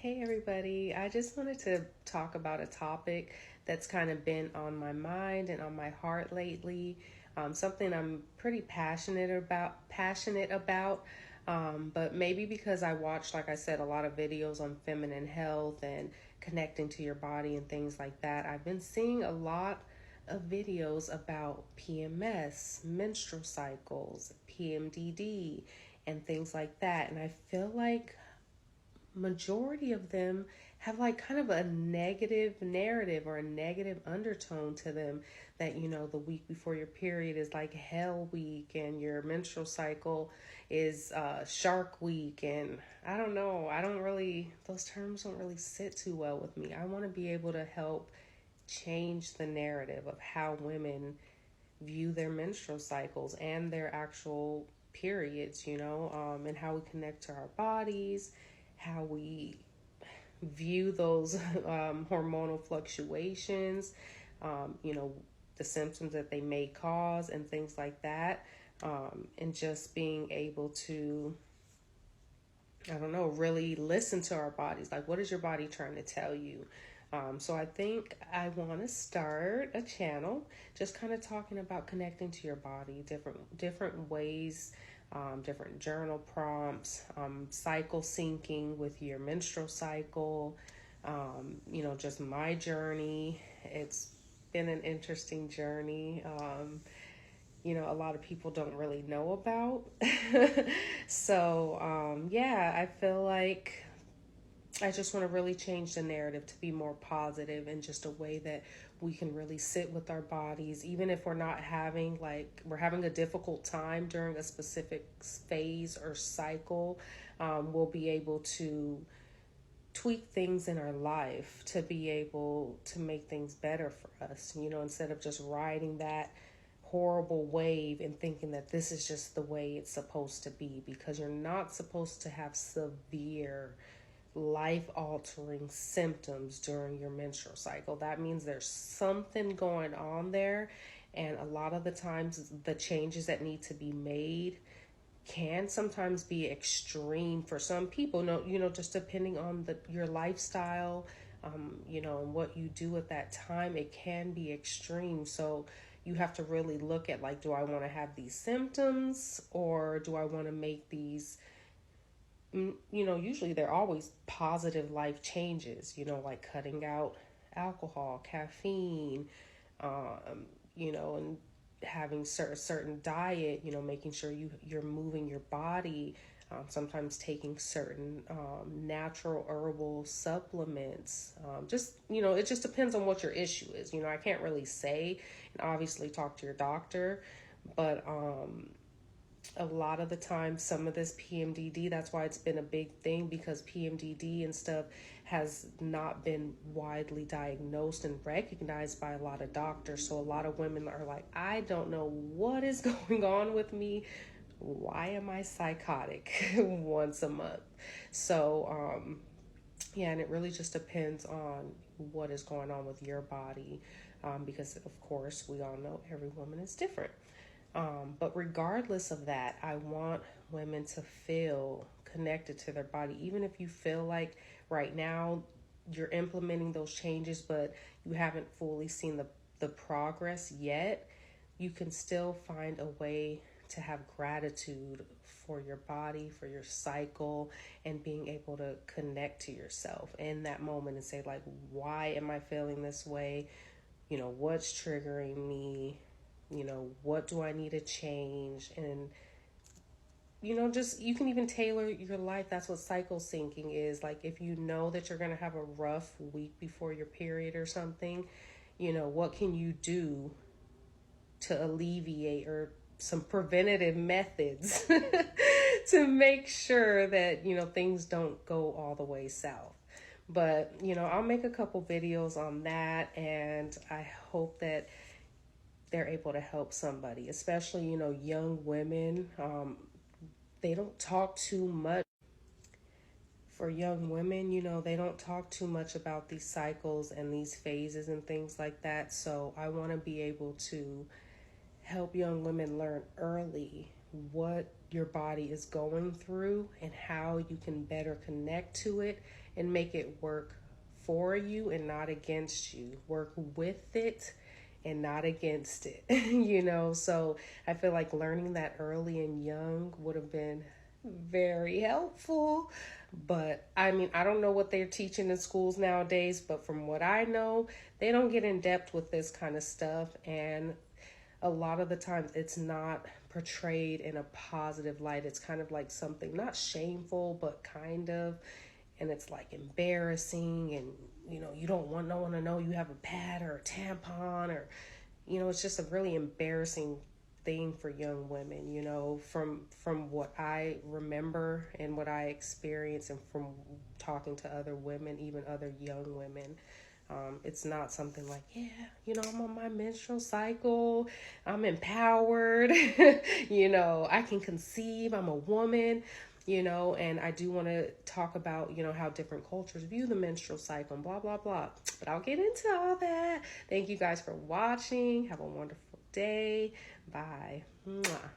Hey everybody, I just wanted to talk about a topic that's kind of been on my mind and on my heart lately. Something I'm pretty passionate about. But maybe because I watched, like I said, a lot of videos on feminine health and connecting to your body and things like that. I've been seeing a lot of videos about PMS, menstrual cycles, PMDD, and things like that. And I feel like majority of them have like kind of a negative narrative or a negative undertone to them, that the week before your period is like hell week and your menstrual cycle is shark week. And I don't know, those terms don't really sit too well with me. I want to be able to help change the narrative of how women view their menstrual cycles and their actual periods, and how we connect to our bodies, how we view those hormonal fluctuations, the symptoms that they may cause and things like that. And just being able to, I don't know, really listen to our bodies. Like, what is your body trying to tell you? So I think I want to start a channel just kind of talking about connecting to your body, different ways, different journal prompts, cycle syncing with your menstrual cycle, just my journey. It's been an interesting journey. A lot of people don't really know about. So, I feel like I just want to really change the narrative to be more positive and just a way that we can really sit with our bodies, even if we're having a difficult time during a specific phase or cycle. We'll be able to tweak things in our life to be able to make things better for us, instead of just riding that horrible wave and thinking that this is just the way it's supposed to be, because you're not supposed to have severe life-altering symptoms during your menstrual cycle. That means there's something going on there, and a lot of the times the changes that need to be made can sometimes be extreme for some people. Just depending on your lifestyle, and what you do at that time, it can be extreme. So you have to really look at, like, do I want to have these symptoms, or do I want to make these, usually they're always positive life changes, like cutting out alcohol, caffeine, and having certain diet, making sure you're moving your body, sometimes taking certain natural herbal supplements. It just depends on what your issue is. I can't really say, and obviously talk to your doctor, but a lot of the time, some of this PMDD, that's why it's been a big thing, because PMDD and stuff has not been widely diagnosed and recognized by a lot of doctors. So a lot of women are like, I don't know what is going on with me. Why am I psychotic once a month? So, and it really just depends on what is going on with your body, because, of course, we all know every woman is different. But regardless of that, I want women to feel connected to their body. Even if you feel like right now you're implementing those changes, but you haven't fully seen the progress yet, you can still find a way to have gratitude for your body, for your cycle, and being able to connect to yourself in that moment and say, like, why am I feeling this way? What's triggering me? What do I need to change? And, just, you can even tailor your life. That's what cycle syncing is. Like, if you know that you're going to have a rough week before your period or something, what can you do to alleviate, or some preventative methods to make sure that, things don't go all the way south. But, I'll make a couple videos on that, and I hope that they're able to help somebody, especially, young women. They don't talk too much. For young women, they don't talk too much about these cycles and these phases and things like that. So I want to be able to help young women learn early what your body is going through and how you can better connect to it and make it work for you and not against you. Work with it and not against it, So I feel like learning that early and young would have been very helpful. But I mean, I don't know what they're teaching in schools nowadays, but from what I know, they don't get in depth with this kind of stuff. And a lot of the times it's not portrayed in a positive light. It's kind of like something not shameful, but kind of, and it's like embarrassing, and you don't want no one to know you have a pad or a tampon, or it's just a really embarrassing thing for young women, from what I remember and what I experienced, and from talking to other women, even other young women. It's not something like, I'm on my menstrual cycle, I'm empowered, I can conceive, I'm a woman, and I do want to talk about, how different cultures view the menstrual cycle and blah, blah, blah. But I'll get into all that. Thank you guys for watching. Have a wonderful day. Bye. Mwah.